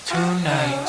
tonight.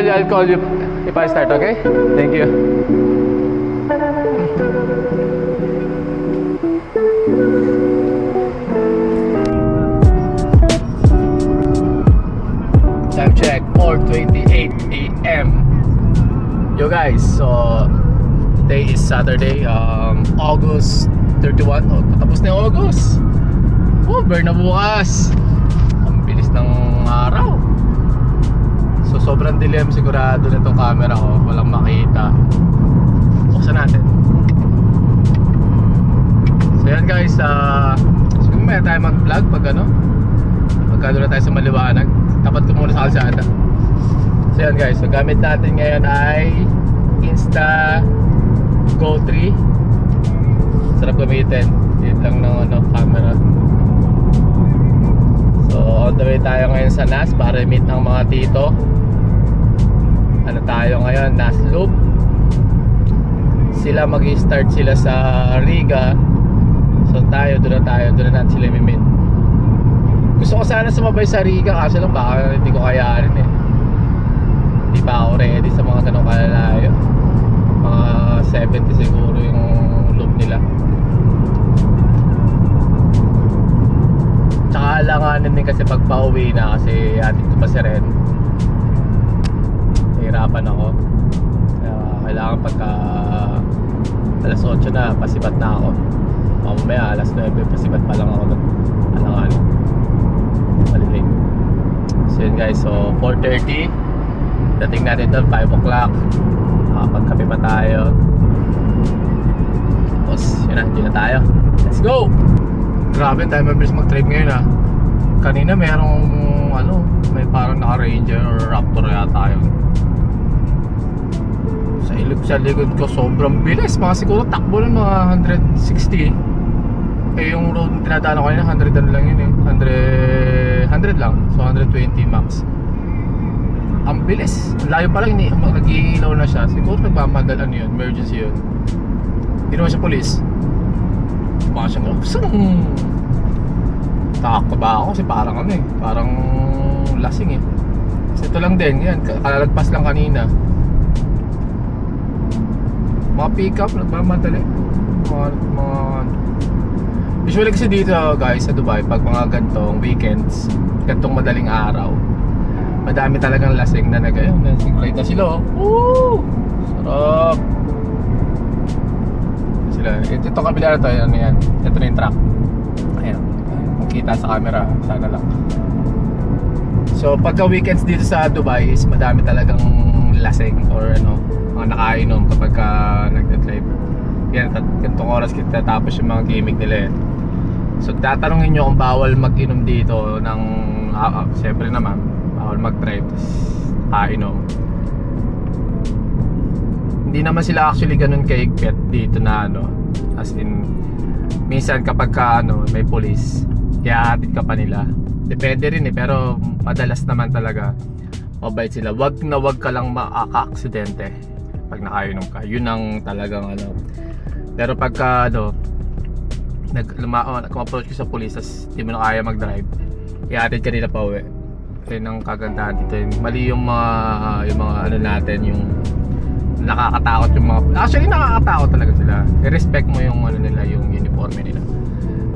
I'll call you if I start, okay? Thank you. Time check, 4:28 AM. Yo guys, so today is Saturday, August 31. Oh, patapos na yung August. Oh, burn na bukas. Ang bilis ng araw. So sobrang dilim sigurado na itong camera ko. Walang makita. Buksan natin. So yan guys, siguro may tayo mag-vlog pag magkano na tayo sa maliwanag. Tapat ko muna sa kalsada. So yan guys, so gamit natin ngayon ay Insta Go 3. Sarap gamitin. Dito lang ng camera. So on the way tayo ngayon sa NAS para meet ng mga tito. Tayo ngayon, NAS Loop. Sila mag-i-start sila sa Riga. So doon na natin sila i-meet. Gusto ko sana sumabay sa Riga, kaso lang baka hindi ko kayanin eh. Hindi pa ako ready sa mga ganong kalalayo. Mga 70 siguro yung loop nila. Tsaka alanganin din kasi pag pauwi na, kasi atin ko pa si Ren. Hirapan ako. Kailangan pagka alas 8 na, pasibat na ako. Mamaya alas 9, pasibat pa lang ako nun. Alanganin. Malilate. So yun guys, so 4:30. Dating natin doon 5 o'clock. Pagkape pa tayo. Tapos yun na, hindi na tayo. Let's go! Grabe, tayo mabilis mag-drive ngayon Kanina merong may parang naka-Ranger or Raptor yata yun. Sa likod ko sobrang bilis. Mga siguro takbo ng mga 160. Yung road na tinadaan ko kanina 100 lang yun 100 lang. So 120 max. Ang bilis. Layo pa lang, nag-iilaw na siya. Siguro nagmamadal yun, emergency yun. Hindi naman siya police. Baka siyang takot ba ako kasi parang parang lasing kasi ito lang din, yan, kalalagpas lang kanina. Mga pick up, nagmamadali. Usually kasi dito guys sa Dubai, pag mga gantong weekends, gantong madaling araw, madami talagang lasing na nag-singlite na sila. Woo! Sarap sila. Ito kabila na to, yan. Ito na yung truck. Ayan, kung kita sa camera, sana lang. So pagka weekends dito sa Dubai is madami talagang lasing or mga nakainom kapag nagde-drive. Yan, gantong oras kita tapos yung mga gimmick nila So tatanungin nyo kung bawal mag-inom dito ng siyempre naman bawal mag-drive kainom. Hindi naman sila actually ganun kahigpit dito na as in minsan kapag may police iahatid ka pa nila. Depende rin pero madalas naman talaga mabait sila. Wag ka lang makaka-aksidente pag nakainom ka. Yun ang talagang Pero pagka nag-approach ka sa police as di mo na kaya mag-drive, ihatid ka nila pa uwi. Yun ang kagandahan dito. Mali yung mga natin, yung nakakatakot yung mga, actually nakakatakot talaga sila. I-respect mo yung ano nila, yung uniforme nila.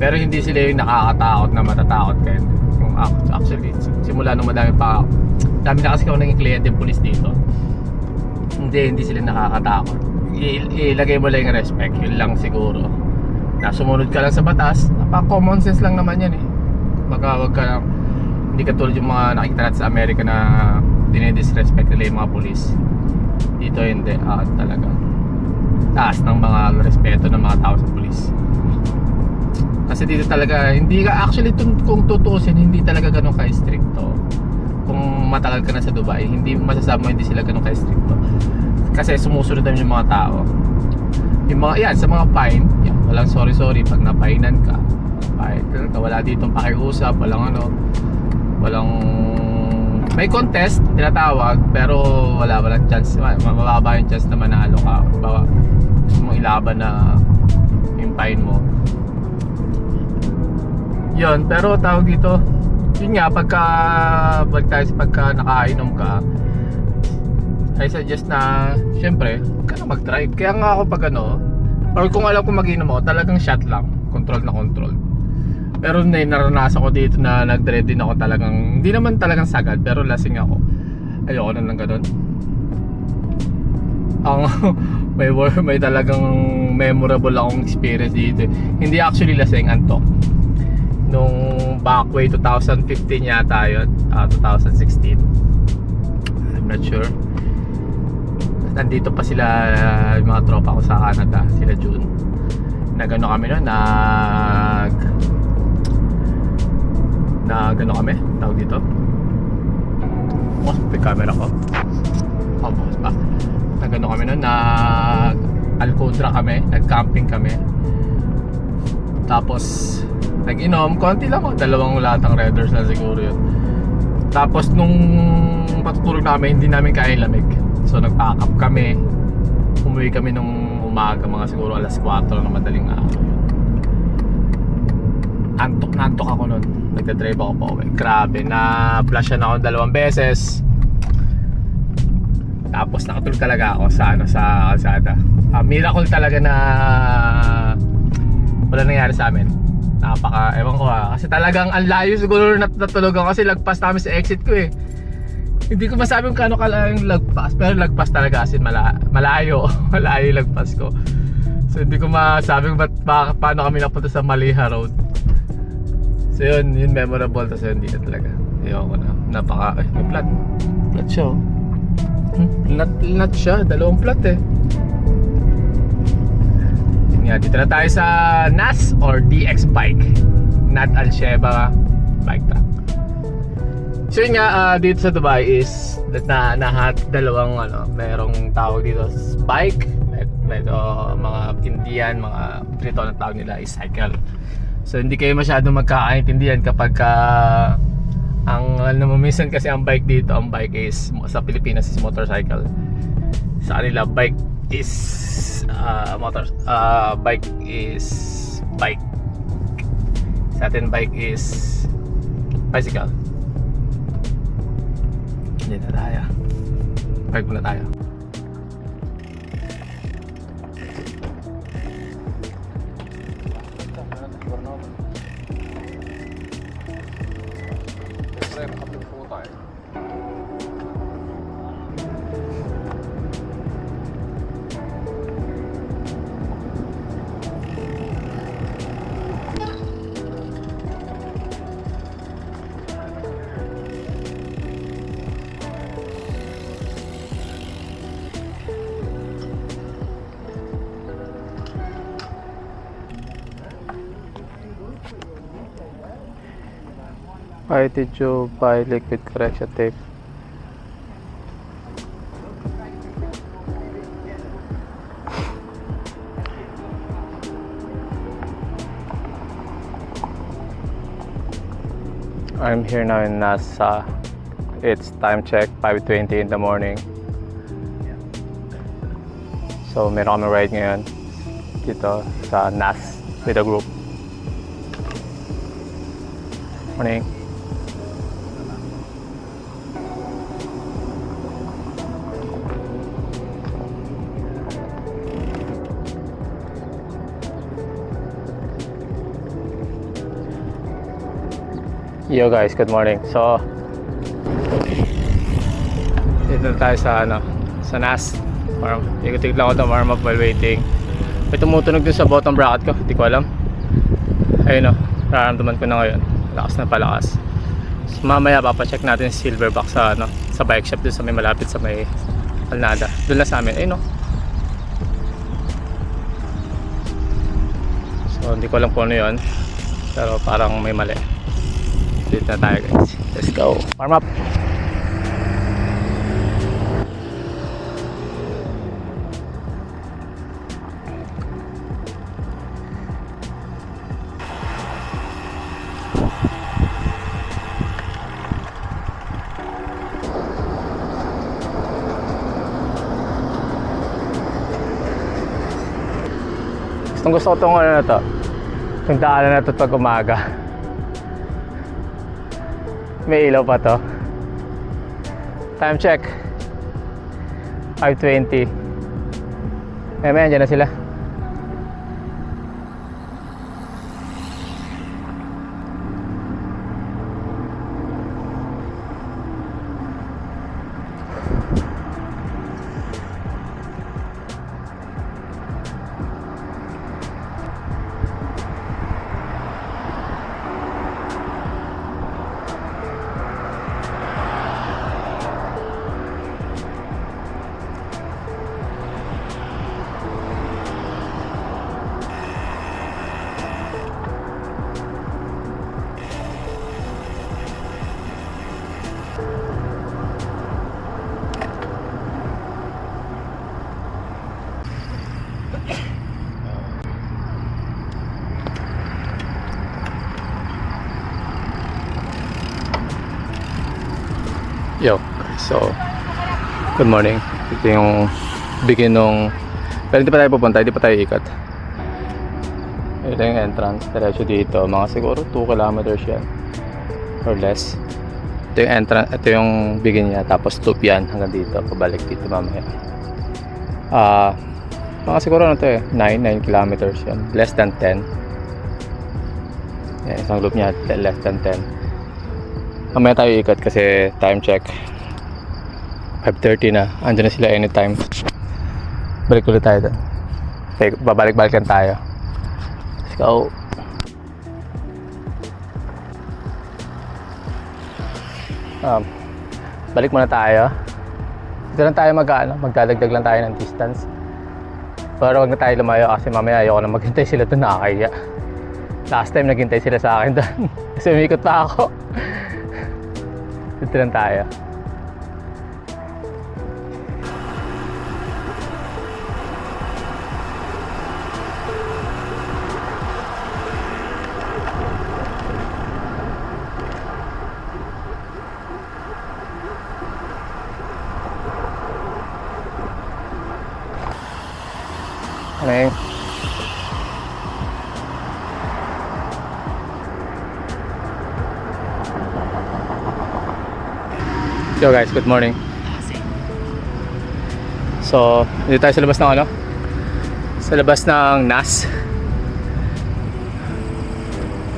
Pero hindi sila yung nakakatakot na matatakot kayo. Yung actually simula nung dami na kasi ako naging kliyente yung police dito. Hindi sila nakakatakot. Ilagay mo lang yung respect, yun lang siguro. Na sumunod ka lang sa batas, common sense lang naman yan eh. Baka wag ka lang, hindi katulad yung mga nakikita natin sa Amerika na dinidisrespect nila yung mga police. Dito hindi, talaga taas ng mga respeto ng mga tao sa police. Kasi dito talaga, hindi ka actually kung tutusin, hindi talaga ganun ka-stricto. Kung matagal ka na sa Dubai, hindi masasabi mo hindi sila ganun ka-stricto. Kasi sumusunod naman yung mga tao. Yung mga, yan, sa mga fine, yan, walang sorry pag napainan ka. Wala ditong pakiusap, walang may contest, tinatawag, pero walang chance, mababa yung chance na manalo ka. Bawa, gusto mong ilaban na yung fine mo. Yun, pero tawag dito, yun nga, pagka nakainom ka, I suggest na, syempre, huwag ka na mag-drive. Kaya nga ako pag or kung alam ko mag-inom ako, talagang shot lang, control na control. Pero naranasan ko dito na nag-drive din ako talagang, hindi naman talagang sagad, pero lasing ako. Ayoko na ng ganun. May talagang memorable akong experience dito. Hindi actually lasing, antok. Nung back way 2015 yata yun, 2016. I'm not sure. Nandito pa sila, yung mga tropa ko sa Canada, sila June. Nagano kami noon, nagano kami, tawag dito. Mas may camera ko. Bukas pa. Nagano kami noon, Alcondra kami, nag-camping kami. Tapos nag-inom, konti lang ako, dalawang latang Redders na siguro yun. Tapos nung patutulog namin, hindi namin kaya yung lamig. So nag-pack up kami. Umuwi kami nung umaga, mga siguro alas 4 ng madaling araw. Antok na antok ako nun. Nagdadrive ako pa uwi. Grabe, na-flashan ako 2 beses. Tapos nakatulog talaga ako sa kalsada. Miracle talaga na wala nangyari sa amin. Ewan ko kasi talagang ang layo siguro natulog ako kasi lagpas namin sa exit ko eh. Hindi ko masabi kung kano kalayong lagpas, pero lagpas talaga kasi malayo malayo yung lagpas ko. So hindi ko masabi kung paano kami napunta sa Maliha Road. So yun memorable. Tapos yun dito talaga, ayoko na, may plat siya oh. Nut siya, 2 plat eh. Yun nga, dito na tayo sa NAS or DX bike, Nat Al Sheba bike track. So yun nga, dito sa Dubai is dalawang merong tawag dito bike, medyo mga Indian, mga dito na tawag nila is cycle. So hindi kayo masyadong magkakaintindihan kapag minsan kasi ang bike dito, ang bike is sa Pilipinas is motorcycle. Sa kanila bike is bike is bike. Sa atin bike is bicycle. Hindi na tayo. Bike muna tayo. Why did you buy liquid correction tape? I'm here now in NASA. It's time check, 5:20 in the morning. So meron kami ride ngayon dito sa NAS with a group. Morning. Yo guys, good morning. So dito na tayo sa sa NAS. Ikot-ikot lang ako ito, warm up while waiting. May tumutunog din sa bottom bracket ko, hindi ko alam. Ayun nararamdaman ko na ngayon. Lakas na palakas. So, mamaya papacheck natin si Silverback sa sa bike shop doon sa may malapit sa may Alnada. Doon lang sa amin. Ayun So hindi ko alam kung ano yun, pero parang may mali. Dito na tayo guys. Let's go. Warm up. Gusto ko itong ano na to, itong daanan na to pag umaga. May ilaw pa to. Time check 5:20. Maya dyan na sila. Yo, so good morning. Ito yung begin nung, pero hindi pa tayo pupunta, hindi pa tayo ikot. Ito yung entrance, diretso dito, mga siguro 2 kilometers yan or less. Ito yung entrance, ito yung begin niya, tapos loop yan hanggang dito, pabalik dito mamaya. Mga siguro ano to 9 kilometers yan, less than 10. Yan, isang loop niya, less than 10. Mamaya tayo ikot kasi time check 5:30 na. Andiyan na sila anytime. Balik ulit tayo doon. Okay, babalik-balik lang tayo. Let's go. Balik muna tayo. Dito lang tayo magdadagdag lang tayo ng distance. Pero wag na tayo lumayo kasi mamaya ayoko na maghintay sila doon, nakakaya. Last time naghintay sila sa akin doon. Kasi umikot pa ako. Dito lang tayo. Ano yun? Yo guys, good morning. So, dito tayo sa labas ng sa labas ng NAS.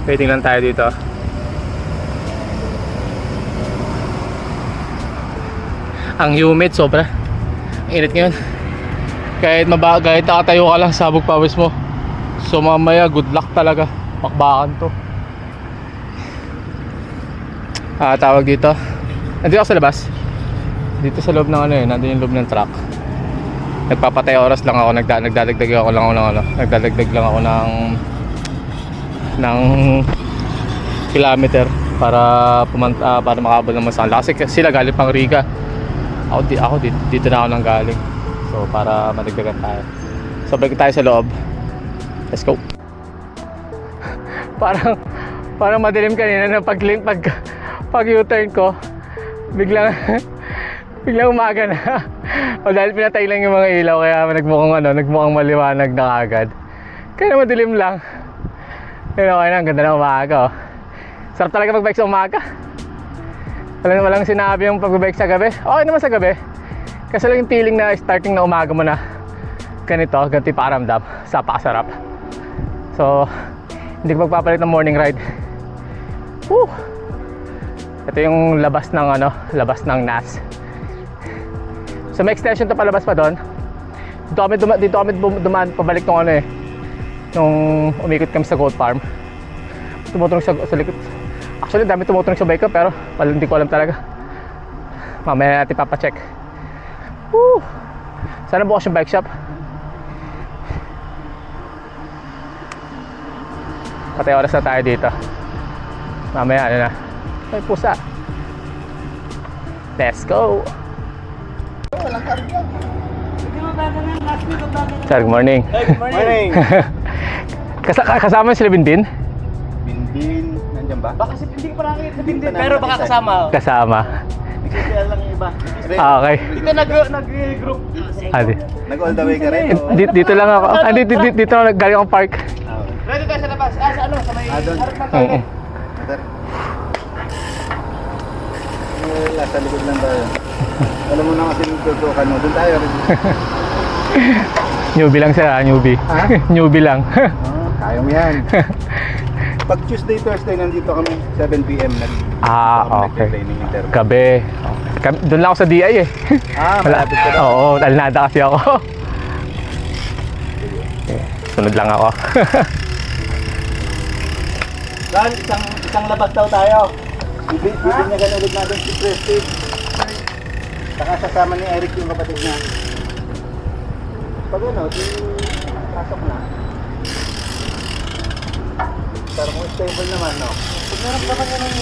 Waiting lang tayo dito. Ang humid, sobra. Ang init ngayon. Kahit nakatayo ka lang, sabog pawis mo. So mamaya, good luck talaga. Pakbakan to. Tawag dito. Nandito ako sa labas. Dito sa loob ng nandito yung loob ng truck. Nagpapatay oras lang ako, nagdadagdag lang ako ng kilometer para para makabot ng Masala. Kasi sila galing pang Riga. Ako dito na ako nang galing. So para madagdagan tayo. So balik tayo sa loob. Let's go. Parang madilim kanina na pag U-turn ko. Biglang umaga na. O dahil pinatay lang yung mga ilaw kaya nagmukhang maliwanag na agad. Kaya madilim lang. Pero okay na, ang ganda ng umaga. Sarap talaga magbike sa umaga. Walang sinabi yung pagbabike sa gabi. Okay naman sa gabi. Kasi lang yung feeling na starting na umaga mo na ganito pakiramdam. Sapakasarap. So, hindi ko magpapalit ng morning ride. Woo! Ito yung labas ng ano, labas ng NAS. So may extension to palabas pa doon. Dito kami dumaan pabalik nung ano eh. Nung umikot kami sa goat farm. Tumutunog sa likod. Actually, dami tumutunog sa bike ko pero hindi ko alam talaga. Mamaya natin papacheck. Woo! Sana bukas yung bike shop. Patay oras na tayo dito. Mamaya ano na. Ay pusa. Let's go. Sir, good morning. Hey, good morning. Kasama sila Binbin? Binbin, nandiyan ba? Baka hindi ko pa nakikita sa Binbin, pero baka kasama. Kasama. Nagsisiyal lang yung iba. Okay. Dito nag-group. Nag all the way ka rin? Dito lang ako. Dito lang galing akong park. Ready tayo sa labas. Sa ano? Sa may doon. harap ng toilet. Sa likod lang tayo. Alam mo na kasi tutukan mo. Doon tayo rin. Newbie lang sila, newbie. Ha? Newbie lang. Kaya mo yan. Pag Tuesday, Thursday, nandito kami 7 p.m. Okay. Training interview. Gabi. Doon lang ako sa DI eh. Malapit ka na. Oo, Alnada kasi ako. Sunod lang ako. Dan, isang labas daw tayo. Bibinyagan ulit natin si Prestige. Saka kasama ni Eric yung kapatid niya. Pag ano, di pasok na. Pero kung stable naman, no? Pag naramdaman ka ng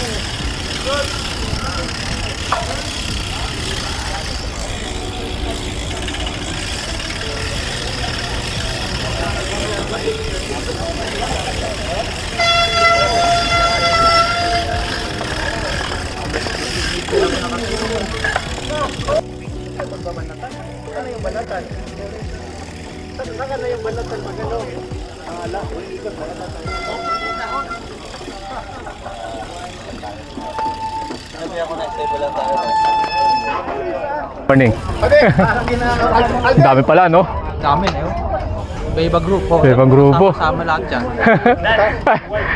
ano yung balatan? Saka na yung balatan pag ano? Ang ala, ikot balatan. Kasi ako na stable lang tayo. Morning. Okay, parang ginagawa. Dami pala, no? Dami na yun. Iba grupo. Ibang grupo. Sama lahat dyan.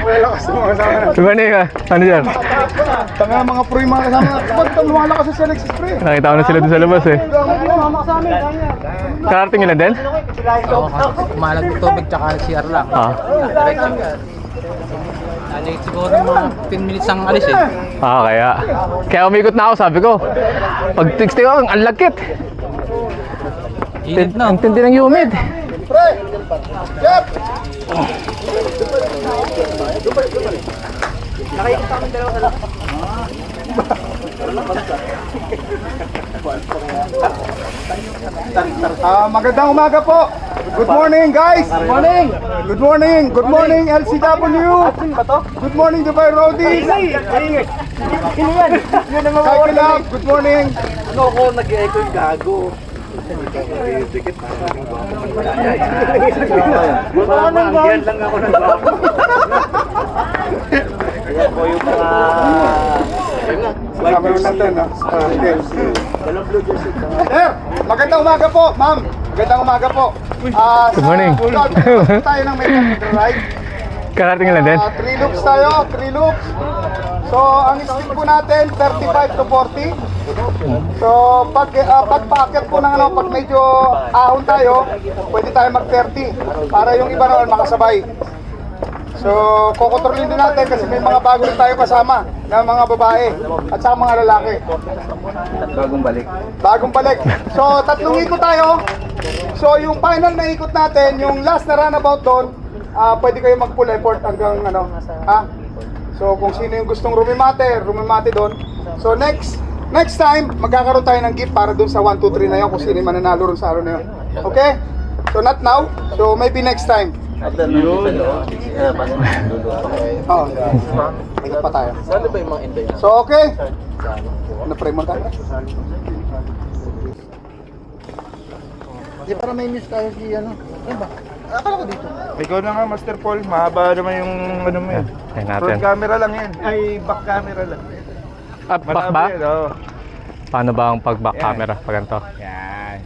Wala kasi mga kasama na. Good morning. Ano dyan? Tanga mga pro yung mga kasama na. Ba't lumala kasi si Alexis Pre? Nakita ko na sila dun sa labas eh. Mama sa amin. Karating nila din? Oo, kumalag ng tubig tsaka CR lang. Diretso yan. Late siguro mga 10 minutes ang alis eh. Kaya umikot na ako, sabi ko. Pag text ko, ang lagkit. Init na. Ang tindi ng humid. Pre! Jep! Nakikita kami dalawa sa labas. Magandang umaga po. Good morning guys. Good morning. Good morning. Good morning LCW. Good morning Dubai Roadies. Cycle Up. Good morning. Ano ako nag-echo yung gago. Mangyan lang ako ng bago. Ayan po yung mga... Sabi mo natin, no? Okay. Sir, magandang umaga po, ma'am. Magandang umaga po. Good morning. Tayo ng may ride. Karating nila din? 3 loops tayo, 3 loops. So, ang speed po natin, 35 to 40. So, pag paakyat po ng ano, pag medyo ahon tayo, pwede tayo mag-30 para yung iba naman makasabay. So, kukontrolin din natin kasi may mga bago rin tayo kasama na mga babae at saka mga lalaki. Bagong balik. Bagong balik. So, 3 ikot tayo. So, yung final na ikot natin, yung last na runabout doon, pwede kayo mag-full effort hanggang ano, ha? So, kung sino yung gustong rumimate doon. So, next time, magkakaroon tayo ng gift para doon sa 1, 2, 3 na yun kung sino yung mananalo rin sa araw na yun. Okay? So, not now. So, maybe next time. After nung isa doon, mas Oo. Ikot pa tayo. Saan ba yung mga inday? So, okay. Na-pray mo tayo. Di para may miss tayo si ano. Ano ba? Akala ko dito. Ikaw na nga, Master Paul. Mahaba naman yung ano mo yan. Tingnan natin. Front camera lang yan. Ay, back camera lang. Back ba? Malabo yan, oo. Paano ba ang pag-back camera pag ganito? Yan.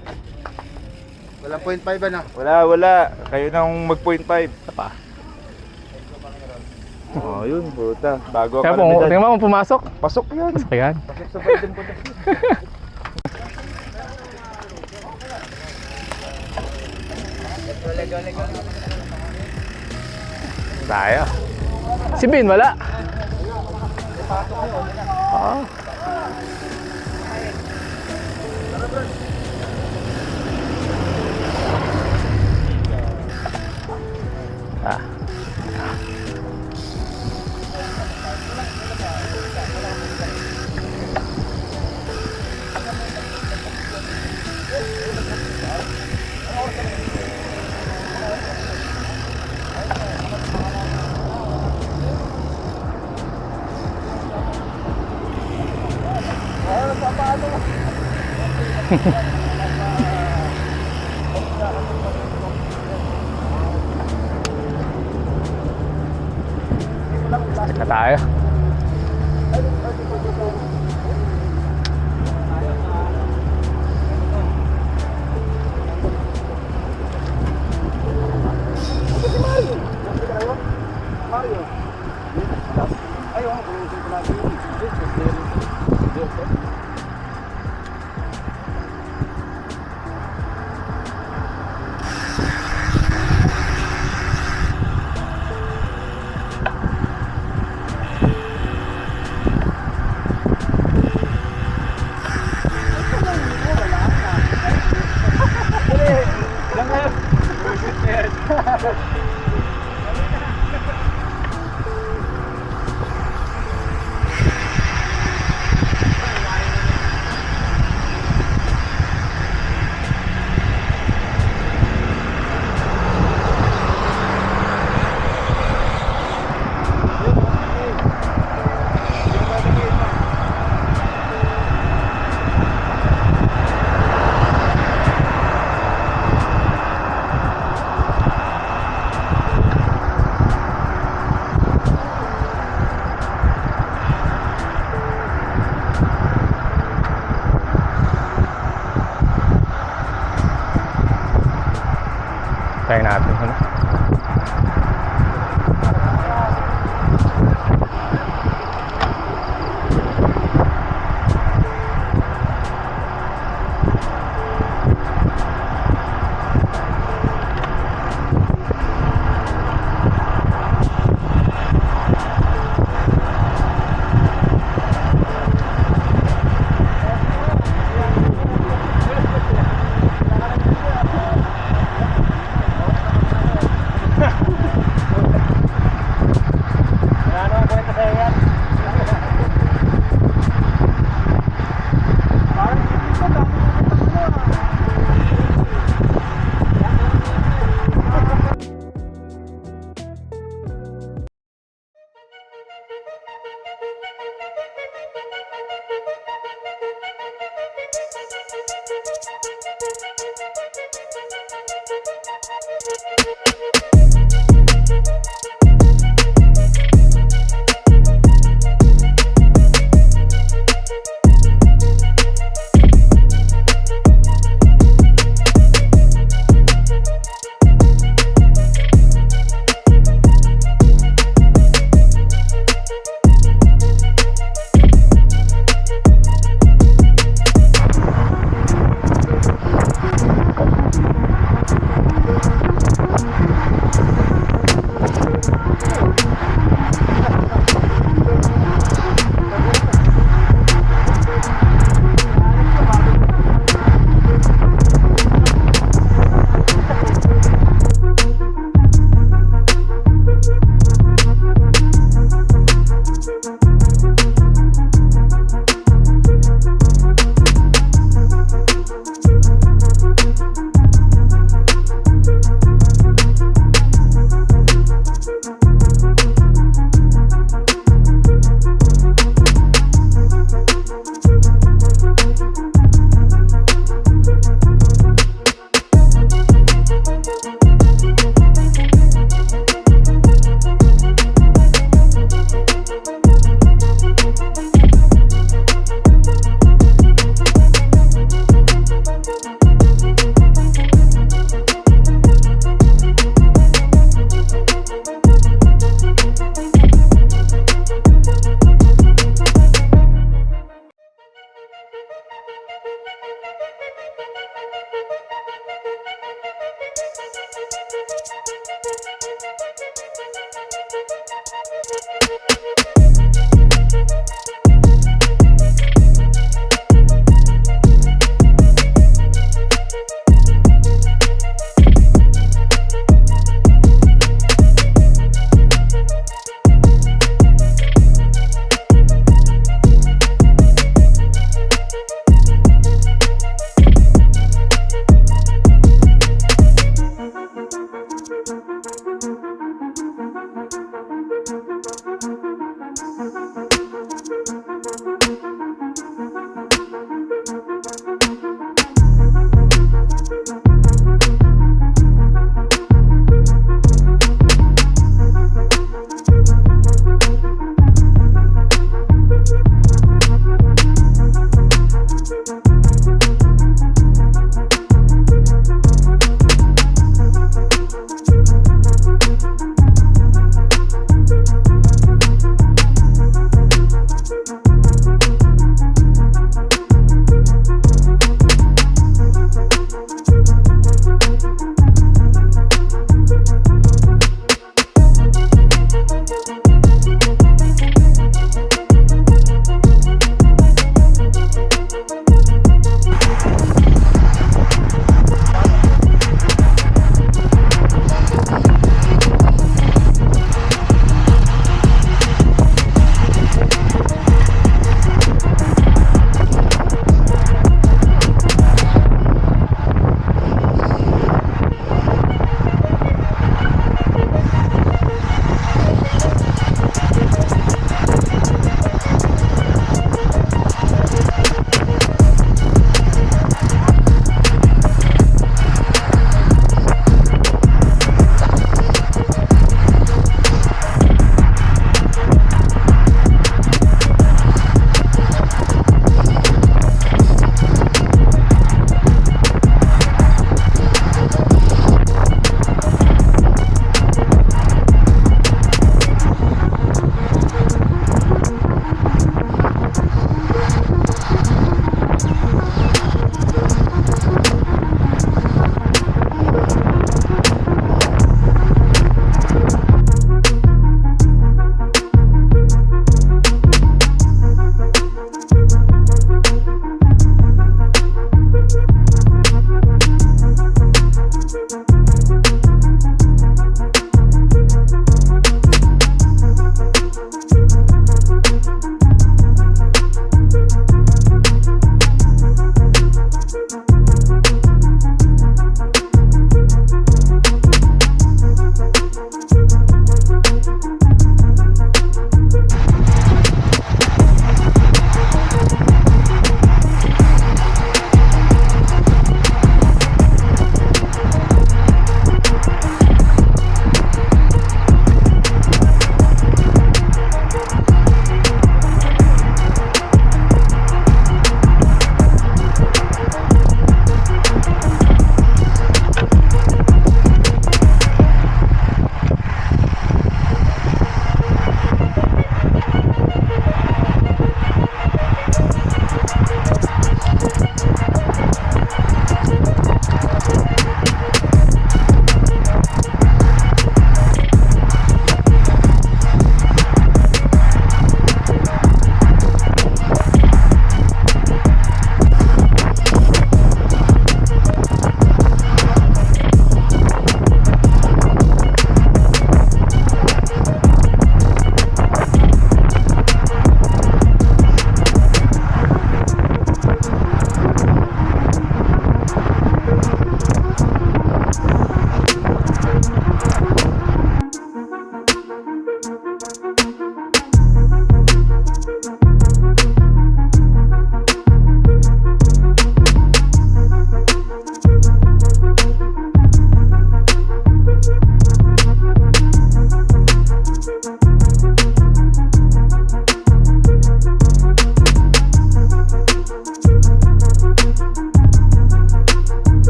Walang 0.5 ano? Wala. Kayo nang mag-0.5. Ito pa. Oh, yun, puta. Bago Kaya po, tingnan mo kung pumasok. Pasok yan. Ayan. Tayo. Si Bin, wala. Ah. Ah. Check na tayo.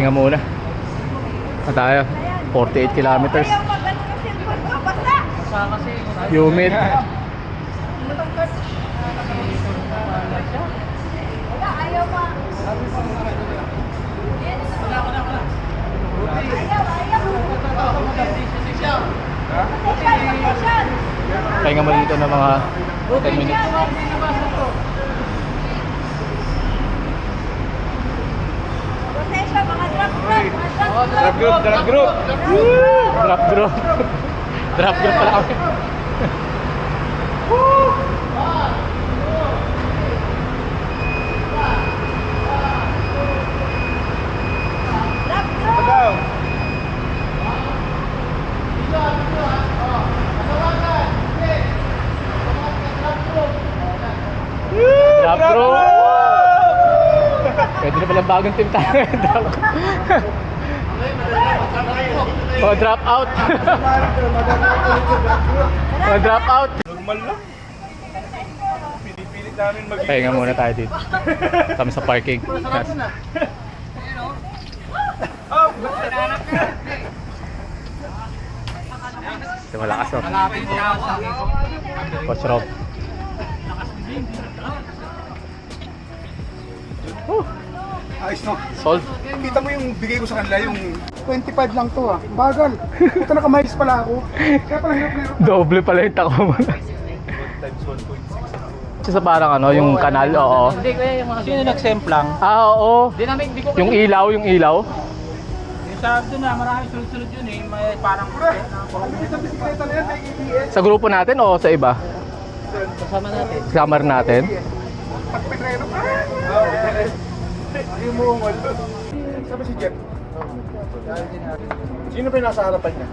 Pahinga muna. Na tayo. 48 kilometers. Humid. Pahinga mo dito ng mga 10 minutes. Drop group. Drop group pala kami. Drop group. Pwede na palang bagong team tayo. Oh, drop out. Oh, drop out. Normal lang. Pinipilit namin mag- Pahinga muna tayo dito. Kami sa parking. Ito malakas oh. Coach Rob. Ayos no. Solve. Kita mo yung bigay ko sa kanila, yung 25 lang to ah. Bagal. Puta nakamahis pala ako. Kaya pala hirap na hirap. Doble pala yung tako mo. Sa parang ano, yung kanal, oo. Hindi kuya, yung mga sino nag-semplang? Ah, oo. Di ko Yung ilaw. yung sa doon na marami sunod-sunod yun eh, may parang Sa bisikleta na yan, may EBS. Sa grupo natin o sa iba? kasama natin. Sa kamar natin? Pag pinreno ka. Yung muungol. Sabi si Jeff. Sino ba yung nasa harapan niya?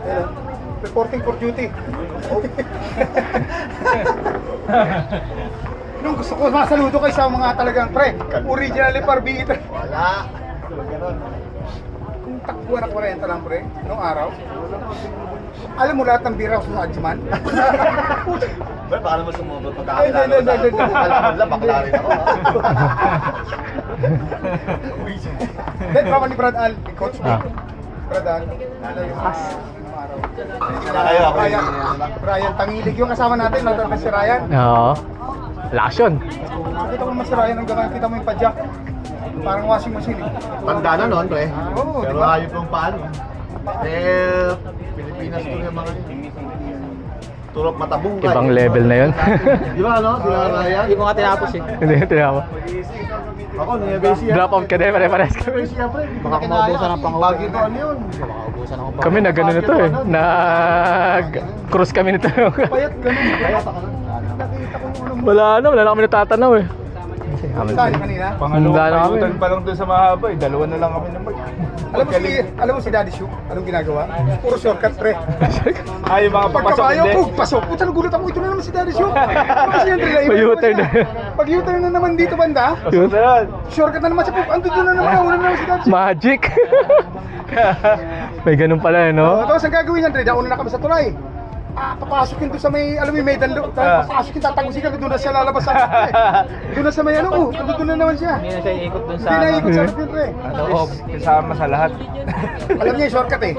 Ayun, reporting for duty. Nung gusto ko, masaludo kayo sa mga talagang pre. Originally parbita. Wala. Kung takbuhan ako 40 lang pre, nung araw. Alam mo lahat ng bira sa Adjuman? Well, paano mo sumubot Ay, pagkakilala hindi. Alam lang, bakla rin ako. Then, trauma ni Brad Al, ni Coach Ah. Brad Al. Sila kayo, ako Ryan, Ryan Tangilig yung kasama natin, natin si Ryan. Oo. Lakas yun. Kita mo naman si Ryan hanggang ngayon, kita mo yung padyak. Parang washing machine eh. Tanda na noon, pre. Oo, Pero diba? ayun kung paano. Eh, Pilipinas to yung mga turok matabong. Ibang level na yun. Di ba, no? Di ba, Ryan? Hindi ko nga tinapos eh. Hindi, tinama. Ako, Nueva Ecija. Drop off ka din, pare-pares kami. Siyempre, hindi ko Baka na kinaya. maubusan ng panghuwi. Bagyo to, ano yun? Maubusan ako pa. Kami na gano'n ito eh. Nag-cruise kami nito. Payat ganun. Kaya pa ka nun. Nakita ko yung ano. Wala na kami natatanaw eh. Saan kanina? Pangalawang payutan pa lang doon sa mahaba eh. Dalawa na lang kami na mag... Alam mo si Daddy Shook, anong ginagawa? Puro shortcut pre. Ay, yung mga papasok Pagkabayo hindi. ko, pasok. Puta nagulat ako, ito na naman si Daddy Shook. Kasi yung relay. May U-turn na. Pag U-turn na naman dito banda, Yun. shortcut na naman siya. Andun na naman, una na naman si Daddy Shook. Magic. May ganun pala eh, no? Tapos ang gagawin yan, Dre, una na kami sa tulay. Papasukin doon sa may, alam mo yung may danlo, papasukin, tatagusin kami, doon na siya lalabas sa akin. Doon na sa may ano, doon na naman siya. Hindi na siya iikot dun sa Hindi na ikot sa akin, Dre. Kasama sa lahat. Alam niya yung shortcut eh.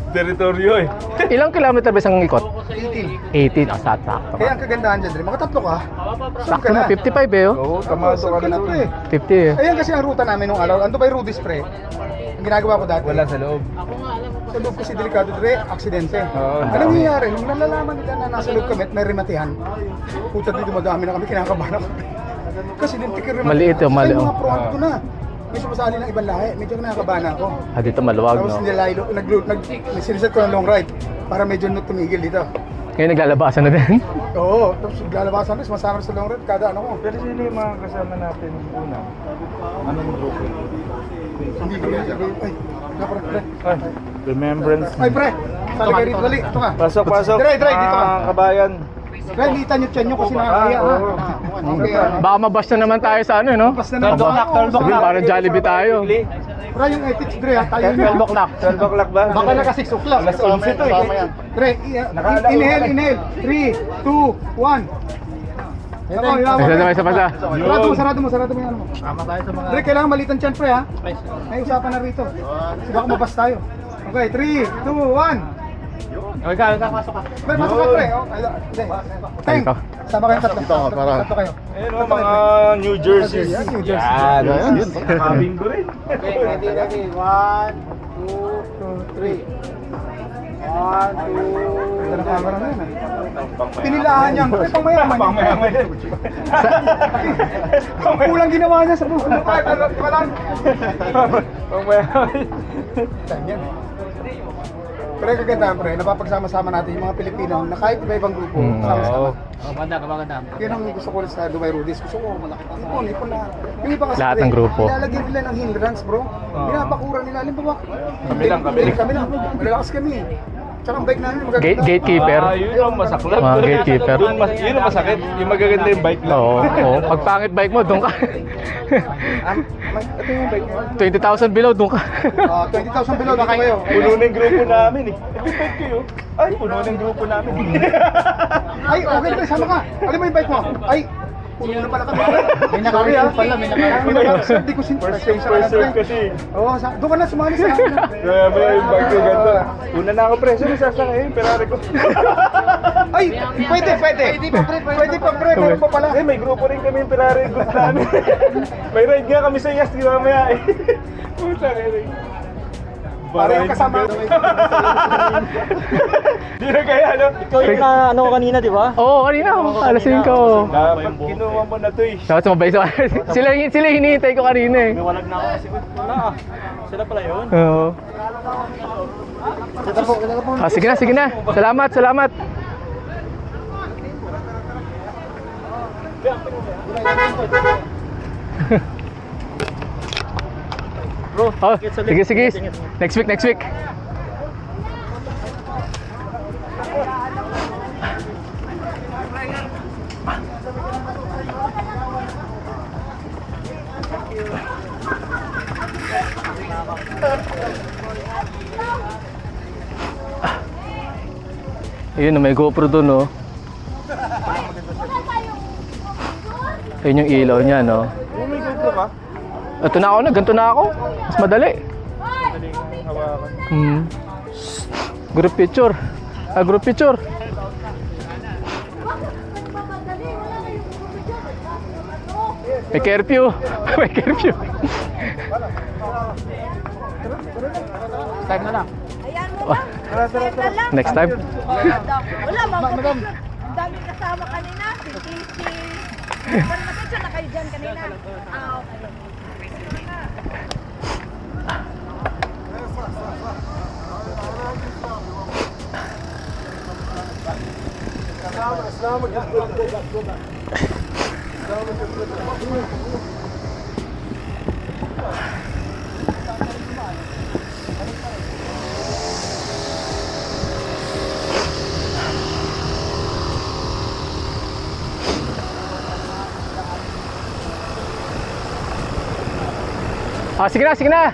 Teritoryo eh. Ilang kilometer ba isang ikot? 18. 18. Ah, sakto. Kaya ang kagandahan dyan, Dre, mga tatlo ka. Sakto na, 55 eh oh. Oo, tamado Saan ka ka na na, Pre. 50 eh. Ayan kasi ang ruta namin nung araw, ando ba yung Rudy's pre? Ang ginagawa ko dati. Wala sa loob. Sa loob kasi delikado Dre, aksidente. Oo. Anong nangyayari? Nung nalalaman nila na nasa loob kami at may rematihan, puta dito madami na kami, kinakabahan ako. Kasi din tikir rematihan. Maliit yung mali- Kasi mga pro ko na. May sumasali ng ibang lahi, medyo kinakabahan ako. Ah, dito maluwag, Tapos no? siniset ko ng long ride para medyo tumigil dito. Ngayon naglalabasan na din. Oo, tapos lalabasan na, sumasama sa long ride kada ano ko. Pero sino yung mga kasama natin una? Anong grupo? Hindi ko na sabihin, ay, napara, pre. Ay, remembrance. Ay, pre, sali kayo rito, dali, ito ka. Pasok. Dre, dito ka. Mga kabayan. Pre, kita nyo tiyan nyo kasi nakakaya, ha? Okay, Baka mabash na naman tayo sa ano, eh, no? Basta na naman. Sabi, parang Jollibee tayo. Pre, yung ethics, Dre, ha? Tayo yung 12 o'clock. 12 o'clock ba? Baka naka 6 o'clock. Alas 11 to eh. Dre, inhale, inhale. 3, 2, 1. Isa pa. Sarado mo yung ano mo. Tama tayo sa mga... Dre, kailangan malitan dyan, pre, ha? May usapan na rito. Kasi baka mabas tayo. Okay, 3, 2, 1. Okay ka, pasok ka. Pre, pasok ka, pre. Teng, sama kayong tatlo. Tatlo kayo. Ayun o, mga New Jersey. Yan, New Jersey. Yan. Kaming ko rin. Okay, ready. 1, 2, 3. 1, 2... Ganda ng camera na yun, Pinilahan niya. Pre, pang mayaman. Pangmayaman yan. Kulang ginawa niya sa buhay. Walang. Pangmayaman. Pre, kagandahan, pre. Napapagsama-sama natin yung mga Pilipino na kahit iba-ibang grupo. Sama-sama. Maganda. Yun ang gusto ko rin sa Dubai Roadies. Gusto ko malaki. Ipon na. Yung iba kasi Lahat pre, ng grupo. nilalagyan nila ng hindrance, bro. Binabakura nila. Halimbawa, Kami lang. Malalakas kami. Tsaka ang bike namin magaganda. Gatekeeper. Yun ang masaklap. Mga gatekeeper. Yun ang masakit. Yung magaganda yung bike lang. Oo. Pag pangit bike mo, doon ka. Ito yung bike niya. 20,000 below, doon ka. 20,000 below dito kayo. Puno na yung grupo namin eh. May bike kayo. Ay, puno na yung grupo namin. Ay, okay pre, sama ka. Alam mo yung bike mo? Ay, puno na pala kami. May naka-reserve pala, may naka-reserve. Di ko First serve kasi. Oo, doon ka na sumali sa akin. Grabe yung bike ko ganda. Una na ako pre. Sino sasakay? Ferrari ko. Ay, pwede. Pwede pa pre, meron pa pala. Eh, may grupo rin kami yung Ferrari group namin. May ride nga kami sa Yas, di mamaya eh. Puta ka rin. Para yung kasama. Di na kaya, no? Ikaw yung ano kanina, di ba? Oo, kanina. Alas 5. Dapat kinuha mo na to eh. Dapat sumabay sa sila hinihintay ko kanina eh. Walag na ako kasi wala ah. Sila pala yun. Oo. Sige na. Salamat. Bro, Sige. Next week. Ayun, may GoPro doon, no. Ayun yung ilaw niya, no. May GoPro ka? Ito na ako, ganito na ako. Mas madali. Madaling hawakan. Group picture. Group picture. May curfew. May curfew. Time na lang. Ayan mo na. Next time. Wala, madam. Ang daming kasama kanina. Si Titi. Pero matensya na kayo dyan kanina. Okay. Sige na.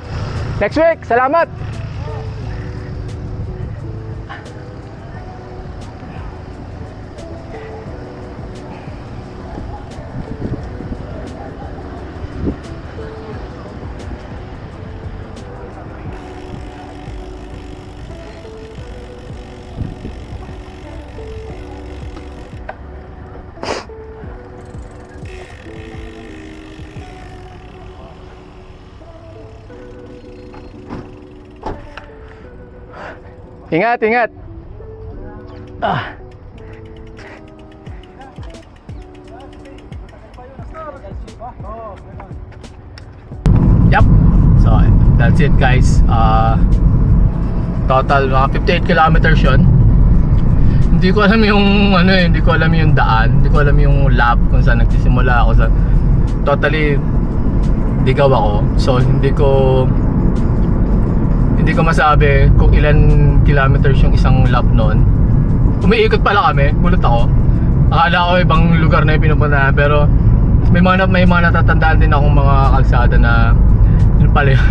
Next week. Salamat. Ingat. Yup. So, that's it guys. Total mga 58 kilometers yun. Hindi ko alam yung hindi ko alam yung daan, hindi ko alam yung lap kung saan nagsisimula ako sa totally ligaw ako. So hindi ko masabi kung ilan kilometers yung isang lap noon. Umiikot pala kami, gulat ako. Akala ko ibang lugar na yung pinupuntahan, pero may mga natatandaan din akong mga kalsada na yun pala yun.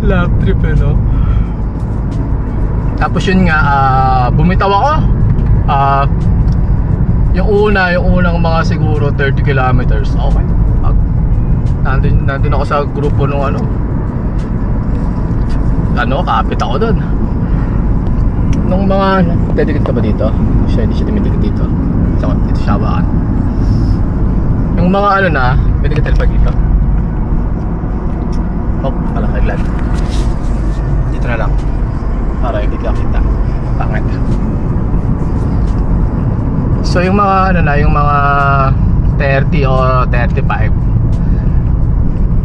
Lap trip no. Tapos yun nga, bumitaw ako. Yung unang mga siguro 30 kilometers, okay. Nandun ako sa grupo nung kapit ako dun. Nung mga, dedikit ka ba dito? Hindi siya dumidikit dito. Dito siya baan. Yung mga pwede ka telepag dito. Palakaglan. Dito na lang. Para hindi ka kita. Pangit. So yung mga yung mga 30 o 35.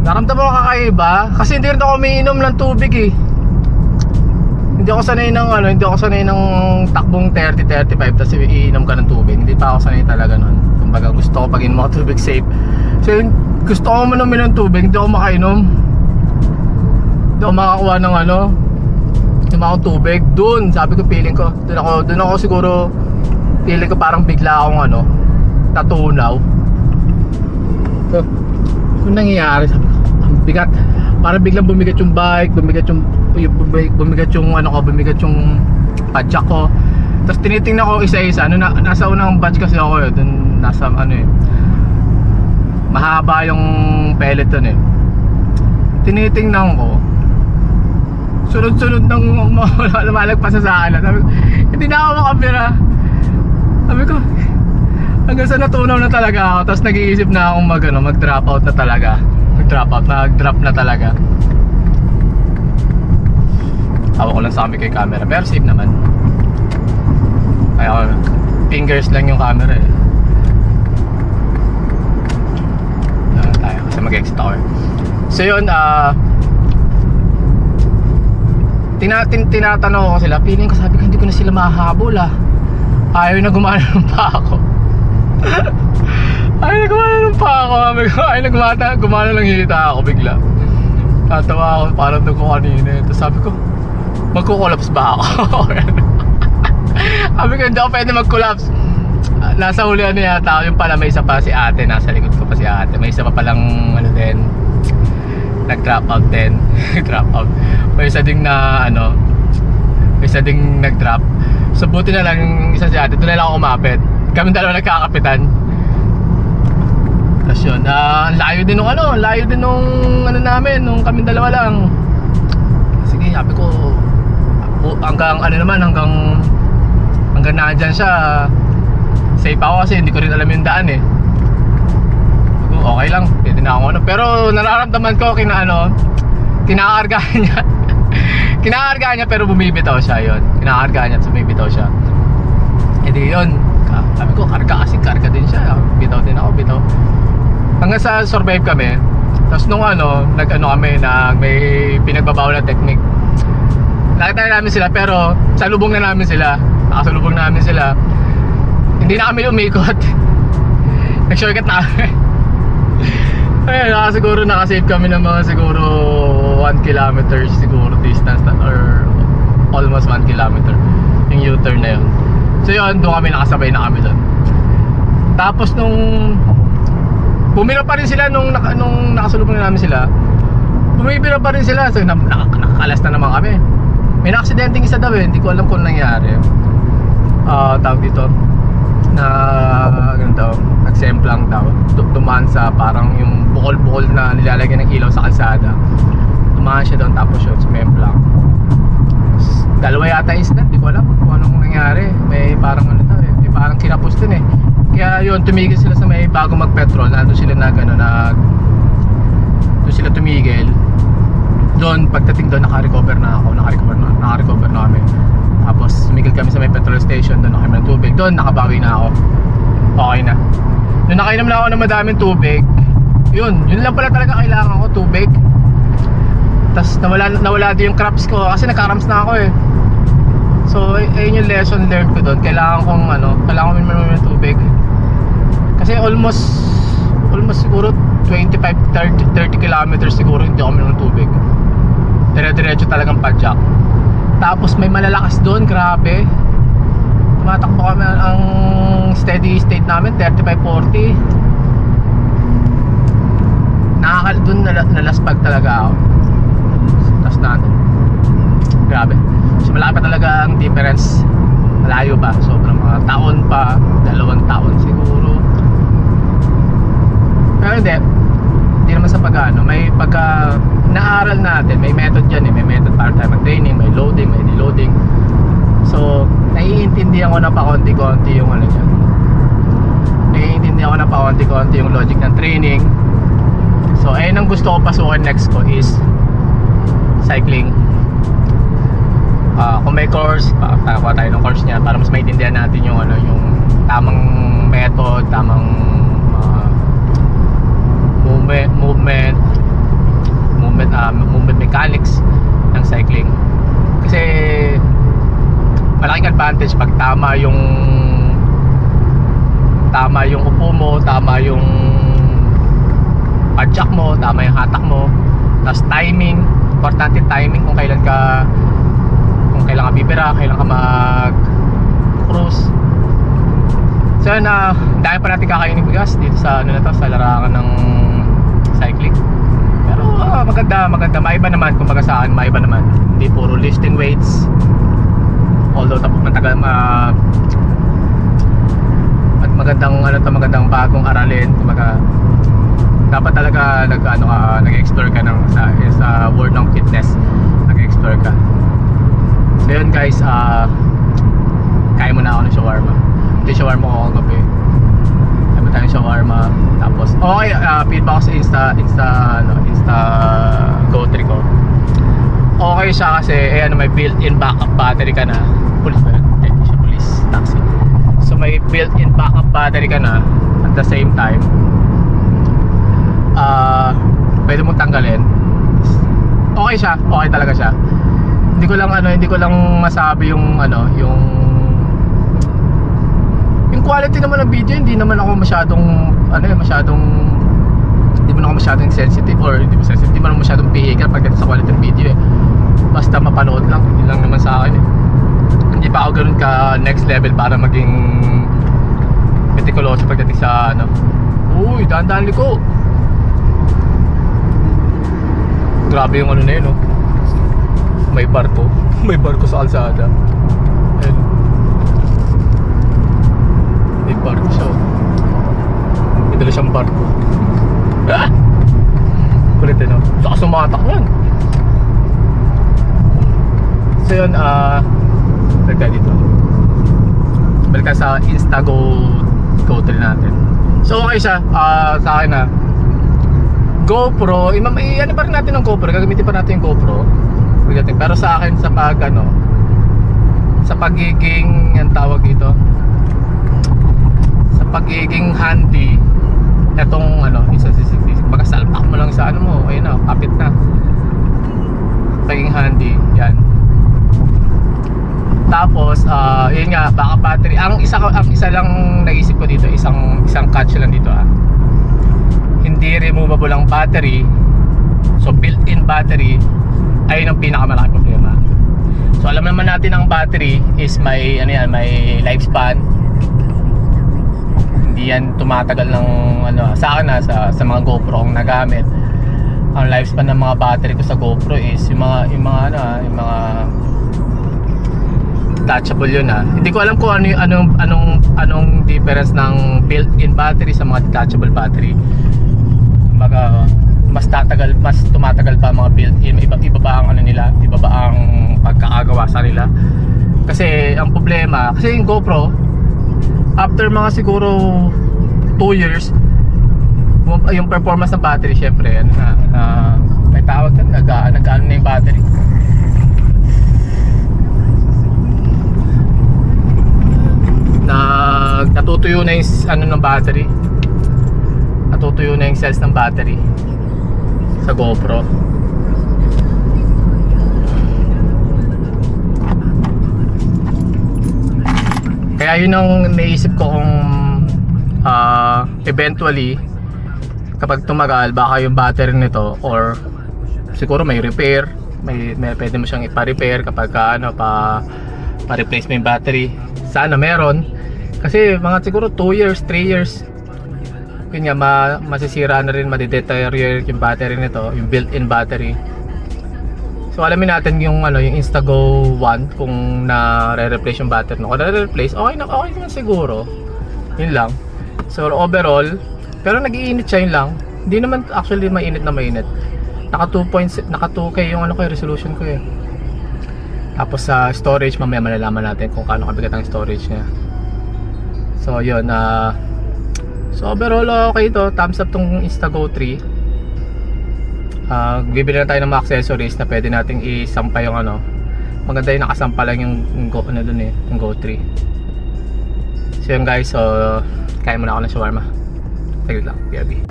Naramdaman ko kakaiba kasi hindi rin ako umiinom ng tubig eh. Hindi ako sanay ng takbong 30-35 tapos iinom ka ng tubig. Hindi pa ako sanay talaga nun. Kumbaga gusto ko pag inom ako tubig safe. So gusto ko uminom ng tubig, hindi ako makainom. Hindi ako makakuha ng tubig. Doon, sabi ko feeling ko. Doon ako siguro feeling ko parang bigla akong natunaw. So, kung nangyayari, sabi ko, ang bigat. Parang biglang bumigat yung bike, bumigat yung padjak ko. Tapos tinitingnan ko isa-isa. Nasa unang batch kasi ako dun nasa mahaba yung peloton eh. Tinitingnan ko. Sunod-sunod nang lumalagpas sa akin. Sabi ko, hindi na ako makapira. Sabi ko, hanggang sa natunaw na talaga ako. Tapos nag-iisip na akong mag-drop out na talaga. Nag-drop na talaga. Hawak ko lang sa kay camera, pero safe naman. Kaya fingers lang yung camera eh. Tayo kasi mag-exit ako eh. So yun, tinatanong ko sila, feeling ko sabi ko hindi ko na sila mahahabol ayaw na gumana ng pa ako. Ayaw na gumana lang hita ako bigla. Tatawa ako, parang doon ko kanina. Tapos sabi ko, magkukolaps ba ako? Sabi ko, hindi ako pwede mag-collapse. Nasa huli yata, yung pala may isa pa si ate, nasa likod ko pa si ate. May isa pa palang nag-drop out din. Drop out. May isa ding nag-drop. So buti na lang yung isa si ate, doon na lang ako umapit. Kami dalawa nagkakapitan. Tapos yun, layo din nung namin, nung kami dalawa lang. Sige, sabi ko, hanggang nandyan siya, safe ako kasi hindi ko rin alam yung daan eh. Sabi ko, okay lang, pwede na ako pero nararamdaman ko kinakargahan niya. Kinakargahan niya pero bumibitaw siya yun. Kinakargahan niya at bumibitaw siya. E di yun, sabi ko, karga din siya. Bitaw din ako, bitaw. Hanggang sa survive kami. Tapos nung may pinagbabawal na technique. Nakita namin sila pero salubong na namin sila. Nakasalubong namin sila. Hindi na kami umikot. Nag-shortcut na kami. Ayun, siguro nakasave kami ng mga siguro 1 kilometer siguro distance or almost 1 kilometer yung U-turn na yun. So yun, doon kami nakasabay na kami doon. Tapos nung bumira pa rin sila nung nakasalubong na namin sila. Bumibira pa rin sila. So nakakalas na naman kami. May na-aksidenteng isa daw eh. Hindi ko alam kung nangyari. Tawag dito na nagsemplang daw. Dumaan sa parang yung bukol-bukol na nilalagyan ng ilaw sa kalsada. Dumaan siya doon tapos yun, sumemplang. Dalawa yata isda, hindi ko alam kung anong nangyari. May parang may parang kinapos din eh. Kaya yun, tumigil sila sa may bago mag-petrol. Nandun sila doon sila tumigil. Doon, pagdating doon, naka-recover na kami. Tapos, tumigil kami sa may petrol station. Doon na kami ng tubig. Doon, nakabawi na ako. Okay na. Doon nakainom na ako ng madaming tubig. Yun lang pala talaga kailangan ko, tubig. Tapos, nawala din yung cramps ko. Kasi nagka-cramps na ako eh. So, ayun yung lesson learned ko doon. Kailangan kong uminom ng tubig. Kasi almost siguro 25-30 kilometers siguro hindi ako uminom ng tubig. Dire-diretso talagang padjak. Tapos may malalakas doon, grabe. Tumatakbo kami, ang steady state namin 35-40. Doon nalaspag talaga ako. Tapos grabe. So malaki pa talaga ang difference malayo pa, sobrang mga taon pa, 2 taon siguro. Pero hindi naman sa pag-ano, may pagka naaral natin, may method dyan may method para tayo mag-training, may loading, may deloading. So, naiintindihan ko na pa konti-konti yung ano dyan. Naiintindihan ko na pa konti-konti yung logic ng training. So, ayun ang gusto ko pasukan next ko is cycling. Kung may course, pakakuha tayo ng course niya para mas maintindihan natin yung ano, yung tamang method, tamang movement mechanics ng cycling. Kasi malaking advantage pag tama yung upo mo, tama yung padjak mo, tama yung hatak mo, tapos timing, importante timing kung kailan ka bibira, kailan ka mag cruise. So yun, dahil pa natin kakainin bigas dito sa ano na to, sa larangan ng cycling. Pero maganda, maiba naman, kumbaga sa akin, maiba naman. Hindi puro lifting weights. Although matagal magandang bagong aralin, kumbaga dapat talaga nag-explore ka sa world ng fitness, nag-explore ka. So yun guys, kaya mo na ako ng shawarma. Hindi shawarma ko ang gabi. Kaya mo tayo ng shawarma. Tapos, okay, feedback ko sa Insta GoTree ko. Okay siya kasi, may built-in backup battery ka na. Police ba yun? Hindi siya police, taxi. So may built-in backup battery ka na at the same time. Pwede mong tanggalin. Okay siya, okay talaga siya. Hindi ko lang masabi yung quality naman ng video. Hindi naman ako masyadong sensitive, or hindi man ako masyadong pihigan pagdating sa quality ng video basta mapanood lang, yun lang naman sa akin Hindi pa ako ganun ka next level para maging meticulous pagdating sa uy, dahan-dahan liko. Grabe yung na yun, may barko sa kalsada. Ayun, may barko siya, may dala siyang barko. Kulit saka sumatak yan. So yun, balik tayo dito, balik tayo sa Insta GoTree natin. So okay siya, sa akin GoPro, ano pa rin natin ng GoPro, gagamitin pa natin yung GoPro. Pero sa akin, sa pagiging, ang tawag dito, sa pagiging handy, etong magkasalpak mo lang sa ayun na, kapit na. Pagiging handy, yan. Tapos, yun nga, backup battery. Ang isa lang naisip ko dito, isang catch lang dito hindi removable ang battery. So built-in battery, ayun ang pinakamalaking problema. So alam naman natin ang battery is may lifespan. Hindi yan tumatagal ng sa akin sa mga GoPro ang nagamit. Ang lifespan ng mga battery ko sa GoPro is yung mga detachable yun Hindi ko alam kung anong difference ng built-in battery sa mga detachable battery. Mas tumatagal pa mga built-in. Iba ba ang nila? Iba ba ang pagkakagawa sa nila? Kasi ang problema, kasi yung GoPro, after mga siguro 2 years, yung performance ng battery, syempre may tawag na nag-ano na yung battery. Natutuyo na yung ng battery. Natutuyo na yung cells ng battery sa GoPro. Kaya yun ang naisip ko kung eventually kapag tumagal baka yung battery nito, or siguro may repair, may pwede mo siyang ipa-repair kapag pa-replace mo yung battery. Sana meron, kasi mga siguro 2 years, 3 years yun nga, masisira na rin, madideteriorate yung battery nito, yung built-in battery. So alamin natin yung yung Instago 1 kung na-replace yung battery, no? Kung na-replace, okay naman siguro. Yun lang. So overall, pero nag-iinit siya, yun lang. Hindi naman actually mainit na mainit. Naka 2K yung resolution ko eh. Tapos sa storage, mamaya malalaman natin kung kaano kabigat ang storage niya. So yun, so overall okay to, thumbs up tong Instago 3. Bibili na tayo ng mga accessories na pwede nating isampa yung maganda yung nakasampa lang yung Go dun eh, yung Go 3. So yun guys, so kain muna ako ng shawarma. Taglit lang, BRB.